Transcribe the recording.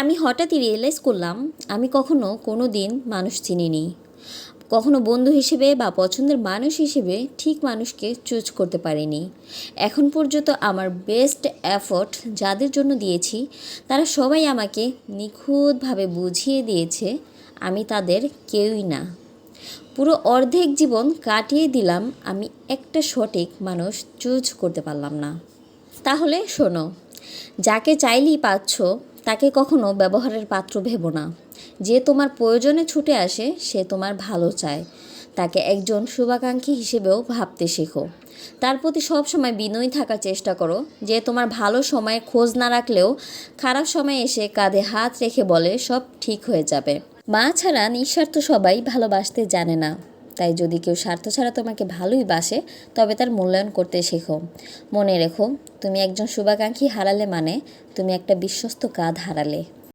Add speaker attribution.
Speaker 1: আমি হঠাৎই রিয়েলাইজ করলাম আমি কখনো কোনো দিন মানুষ চিনিনি। কখনো বন্ধু হিসেবে বা পছন্দের মানুষ হিসেবে ঠিক মানুষকে চুজ করতে পারিনি। এখন পর্যন্ত আমার বেস্ট এফোর্ট যাদের জন্য দিয়েছি তারা সবাই আমাকে নিখুঁতভাবে বুঝিয়ে দিয়েছে আমি তাদের কেউই না। পুরো অর্ধেক জীবন কাটিয়ে দিলাম, আমি একটা সঠিক মানুষ চুজ করতে পারলাম না। তাহলে শোনো, যাকে চাইলেই পাচ্ছ তাকে কখনো ব্যবহারের পাত্র ভেবো না। যে তোমার প্রয়োজনে ছুটে আসে সে তোমার ভালো চায়, তাকে একজন শুভাকাঙ্ক্ষী হিসেবেও ভাবতে শেখো। তার প্রতি সবসময় বিনয়ী থাকার চেষ্টা করো। যে তোমার ভালো সময়ে খোঁজ না রাখলেও খারাপ সময় এসে কাঁধে হাত রেখে বলে সব ঠিক হয়ে যাবে। মা ছাড়া নিঃস্বার্থ সবাই ভালোবাসতে জানে না। তাই যদি কেউ স্বার্থ ছাড়া তোমাকে ভালোই বাসে তবে তার মূল্যায়ন করতে শেখো। মনে রেখো, তুমি একজন শুভাকাঙ্ক্ষী হারালে মানে তুমি একটা বিশ্বস্ত কাঁধ হারালে।